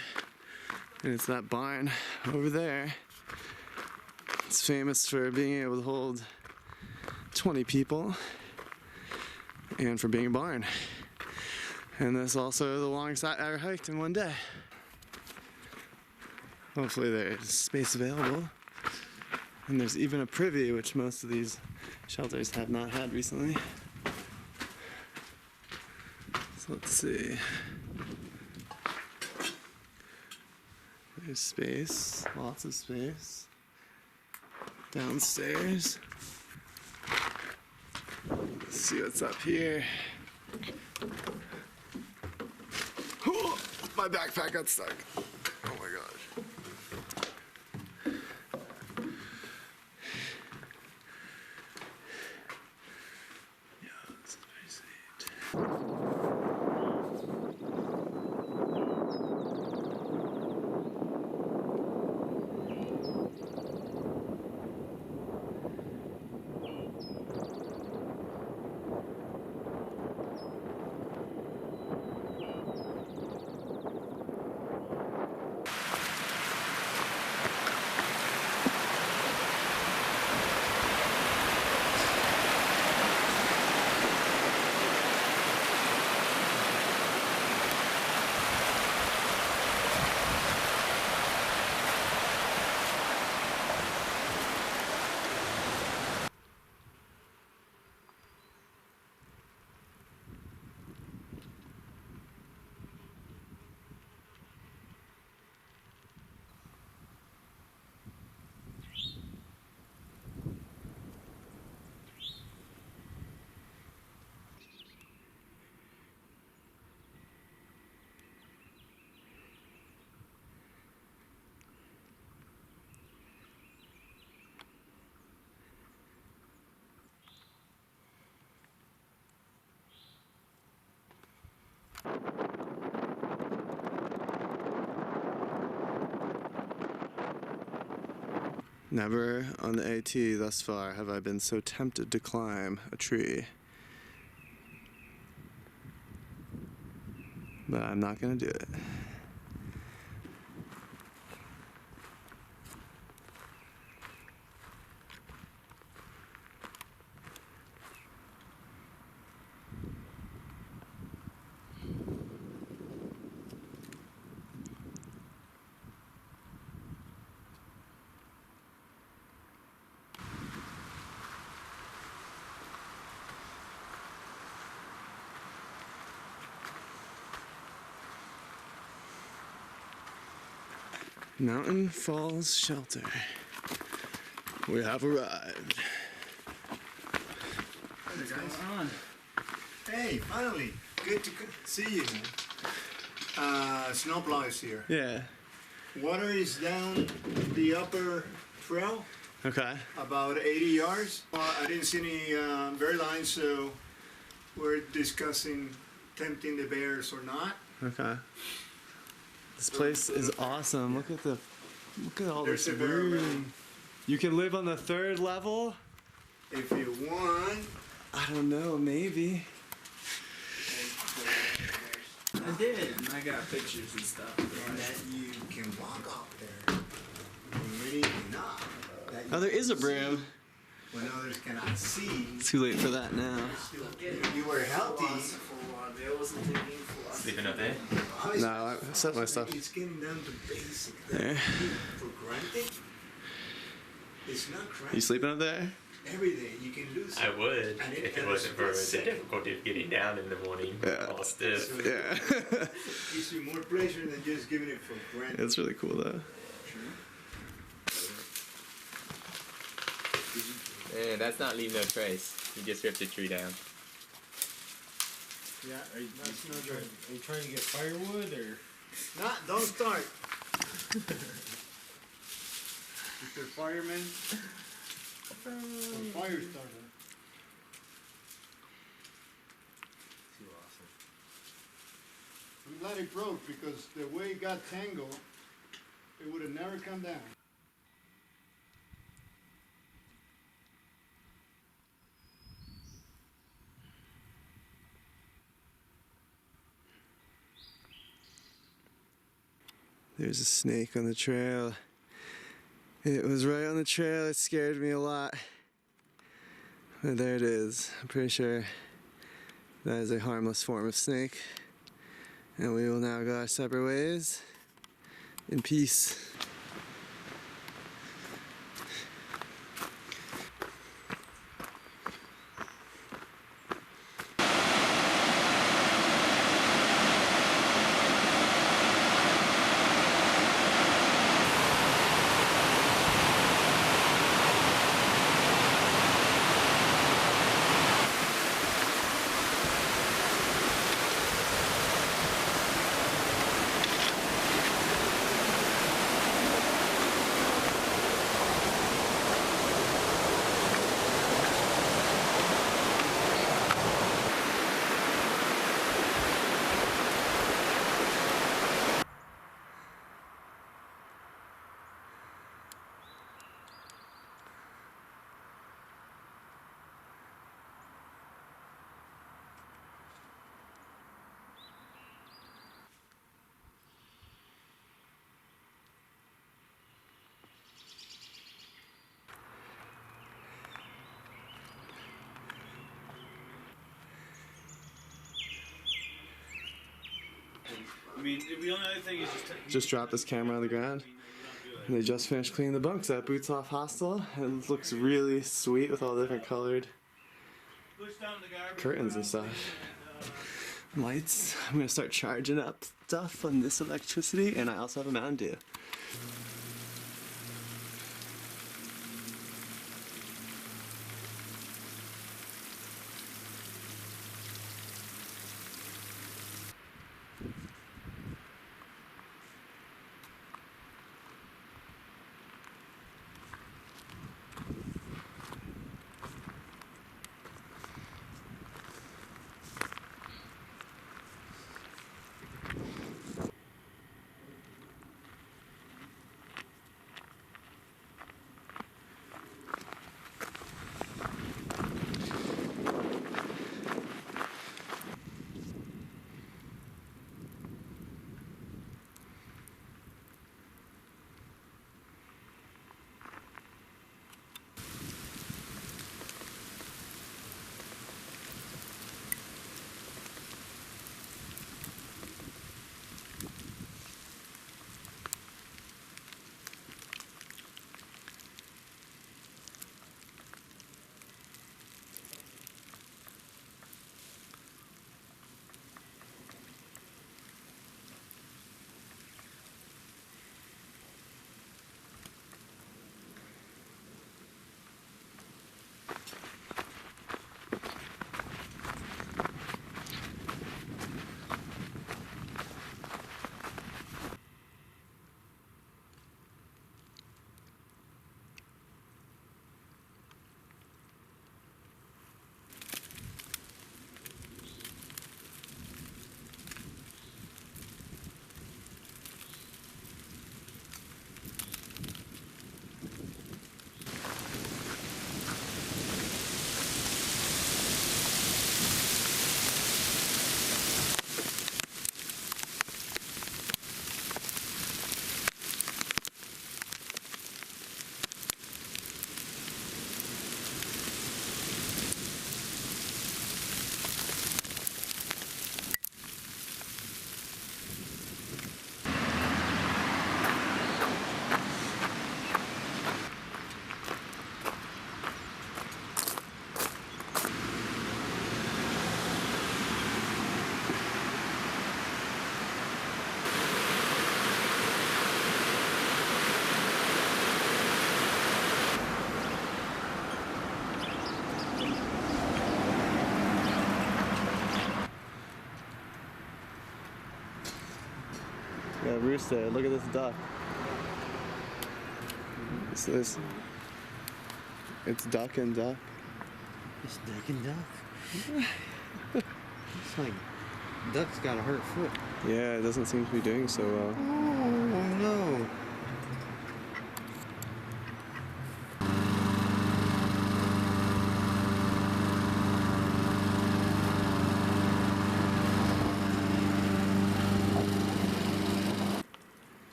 and it's that barn over there. It's famous for being able to hold 20 people and for being a barn. And that's also the longest I ever hiked in one day. Hopefully there's space available. And there's even a privy, which most of these shelters have not had recently. So let's see. There's space, lots of space. Downstairs. Let's see what's up here. Oh, my backpack got stuck. Oh my gosh. Never on the AT thus far have I been so tempted to climb a tree. But I'm not gonna do it. Mountain Falls Shelter. We have arrived. What's going on? Hey, finally. Good to see you, man. Snowplow is here. Yeah. Water is down the upper trail. Okay. About 80 yards. I didn't see any bear lines, so we're discussing tempting the bears or not. Okay. This place is awesome. Look at all There's this a bear room. You can live on the 3rd level? If you want. I don't know, maybe. I did. I got pictures and stuff. And that you can walk up there. Really not. Oh, there is a broom. When others cannot see. Too late for that now. If you were healthy. Sleeping up there? No, I set my stuff It's getting down to basic. there. For granted. It's not granted. You sleeping up there? Every day you can lose. I would, And if it wasn't for the difficulty of getting down in the morning. Yeah. All stiff. So Yeah. gives you more pleasure than just giving it for granted. It's really cool though. Man, that's not leaving no trace. You just ripped the tree down. Yeah, that's not right. Are you trying to get firewood or? Don't start. Mr. Fireman. Fire starter. Too awesome. I'm glad it broke because the way it got tangled, it would have never come down. There's a snake on the trail. It was right on the trail. It scared me a lot. But there it is. I'm pretty sure that is a harmless form of snake. And we will now go our separate ways in peace. I mean, the only other thing is Just dropped this camera on the ground. And they just finished cleaning the bunks at Boots Off Hostel. It looks really sweet with all the different colored curtains and stuff. Lights. I'm gonna start charging up stuff on this electricity, and I also have a Mountain Dew. Yeah, rooster. Look at this duck. It's duck and duck. It's duck and duck. It's like duck's got a hurt foot. Yeah, it doesn't seem to be doing so well. Oh no.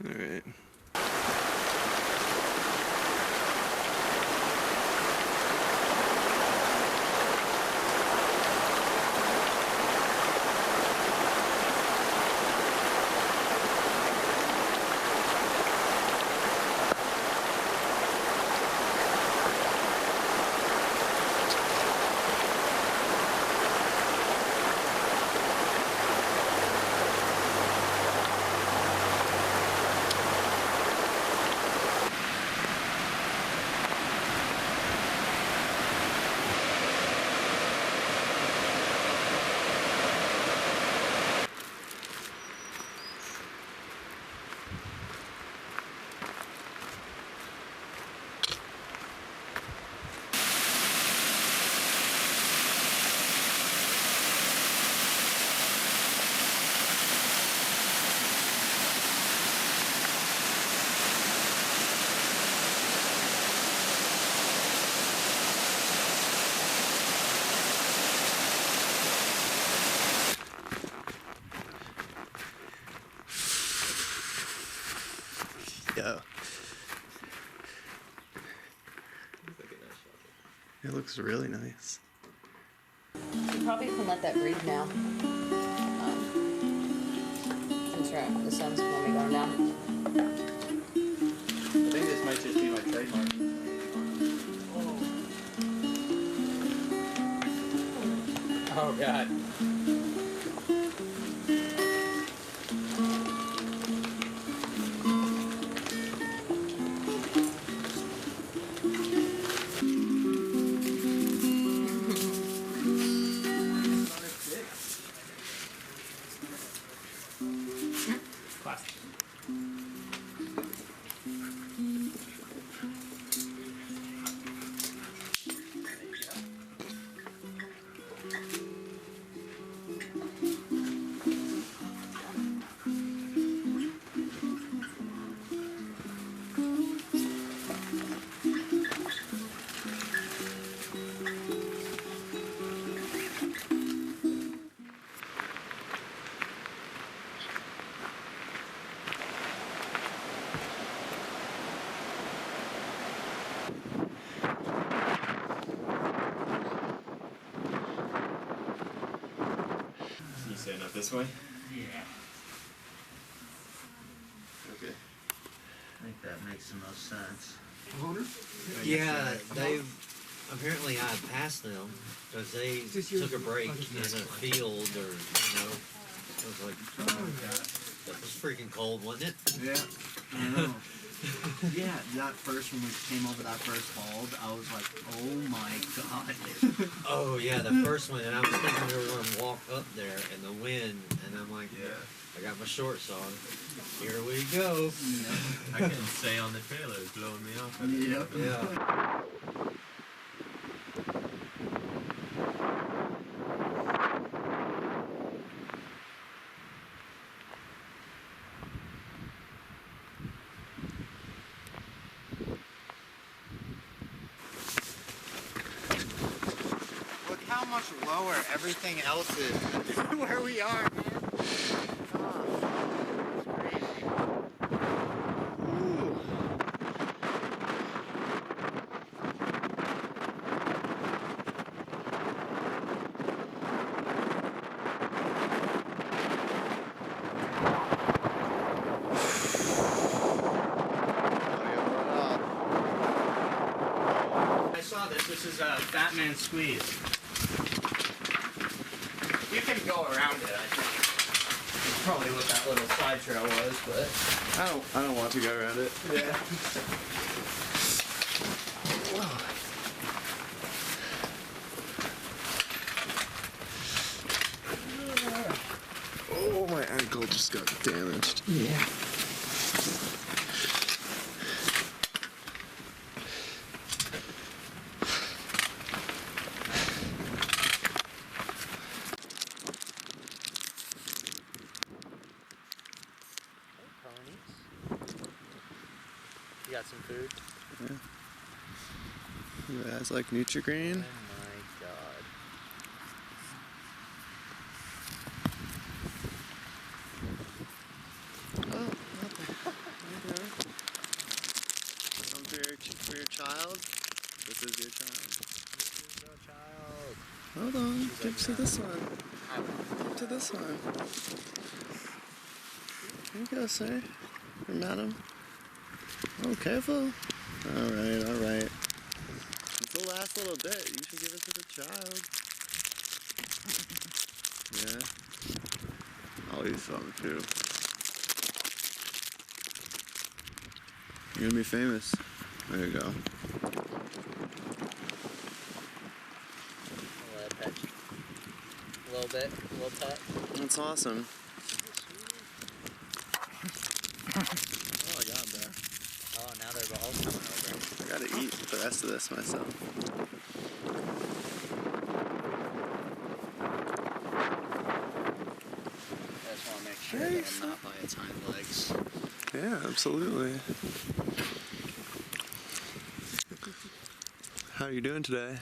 All right. Yo. It looks really nice. You probably can let that breathe now. Since the sun's going to be going down. I think this might just be my trademark. Oh god. You saying up this way? Yeah. Okay. I think that makes the most sense. Yeah, they apparently I passed them because they took a break in a field or, you know, I was like, oh, that was freaking cold, wasn't it? Yeah, I know. Yeah, that first when we came over that first hold, I was like, oh my god. Oh yeah, the first one, and I was thinking we were going to walk up there in the wind, and I'm like, yeah, I got my shorts on. Here we go. I couldn't stay on the trailer, it was blowing me off. Yep. Yeah. Look how much lower everything else is than where we are, man. I saw this. This is a Fat Man Squeeze. You can go around it, I think. That's probably what that little side trail was, but I don't want to go around it. yeah. it just got damaged. Yeah. You got some food? Yeah. You guys like Nutri-Grain? Oh my god. Oh, okay. Some for your child. This is your child. This is your child. Hold on. Give to this one. Give to this one. Here you go, sir. Or madam. Oh, careful. Alright, alright. It's the last little bit. You should give it to the child. Yeah. I'll eat some too. You're gonna be famous. There you go. I'll let it pet you. A little bit, a little pet. That's awesome. Oh, I got that. Oh, now they're all coming over. I gotta eat the rest of this myself. I just want to make sure Hey, that I'm not by its hind legs. Yeah, absolutely. How are you doing today?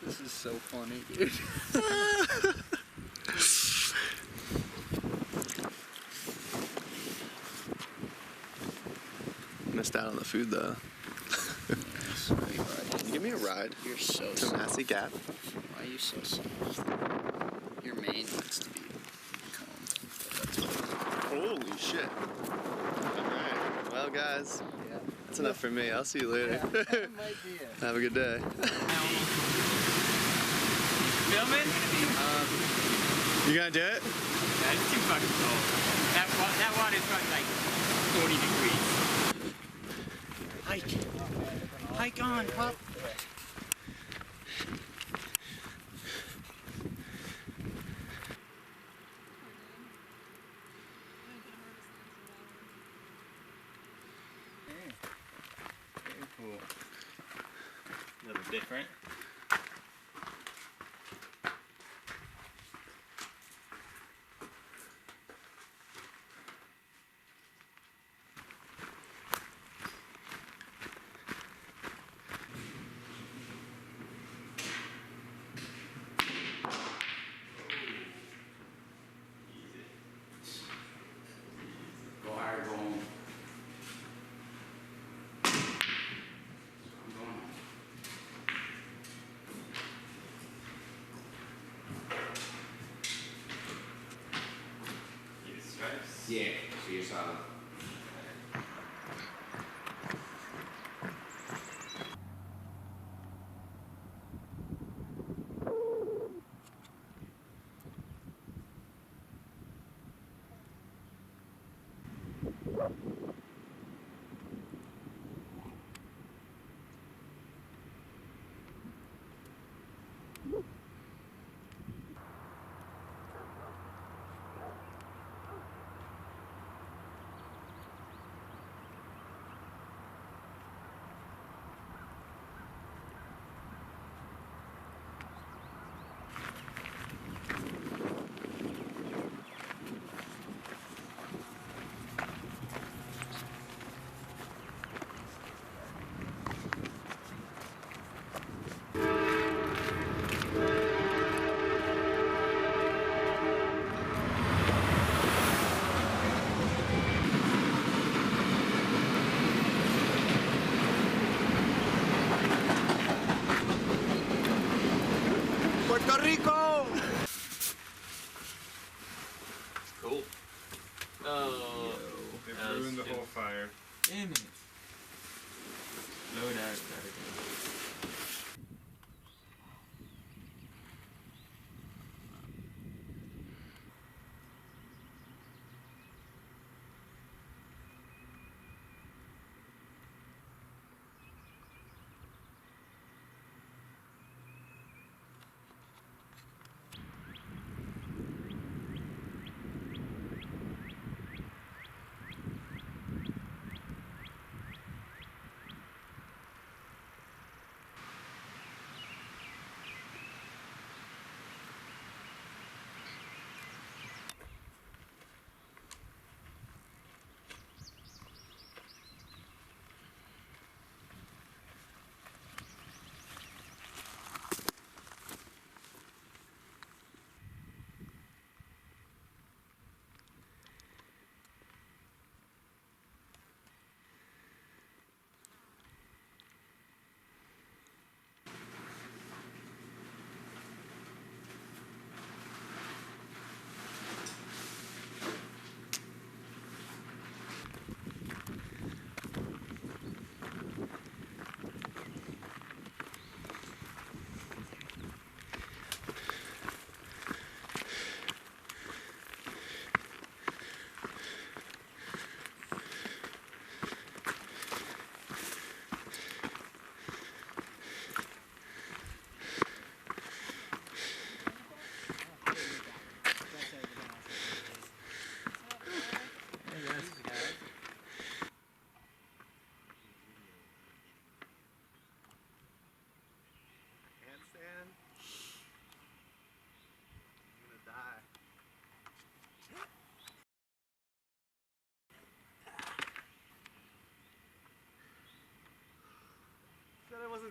This is so funny, dude. Missed out on the food though. Can you give me a ride? You're so to Massey Gap. Why are you so soft? Your mane needs to be combed. Holy shit. Alright. Well guys, that's enough for me. I'll see you later. Have a good day. Filming? You gonna do it? That's too fucking cold. That water's probably like 40 degrees. Hike. Hike on, pup. Very cool. A little different. Go higher, go home. I'm going home. You stripes? Yeah, so you're solid. Puerto Rico! Cool. Oh. They that was ruined the good. whole fire. Damn it. Load out that again.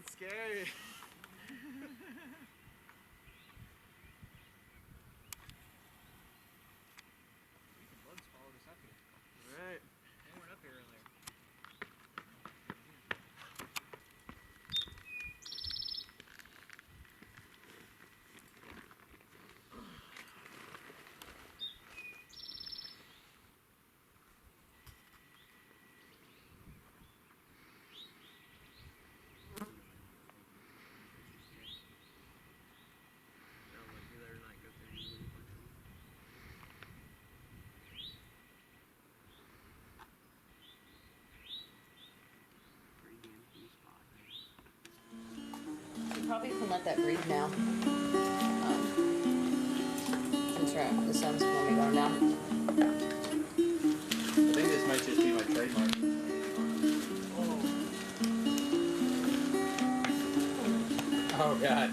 is scary. Bugs followed us up here. Right. They weren't up here earlier. You probably can let that breathe now. That's right. The sun's gonna be going down. I think this might just be my trademark. Oh god.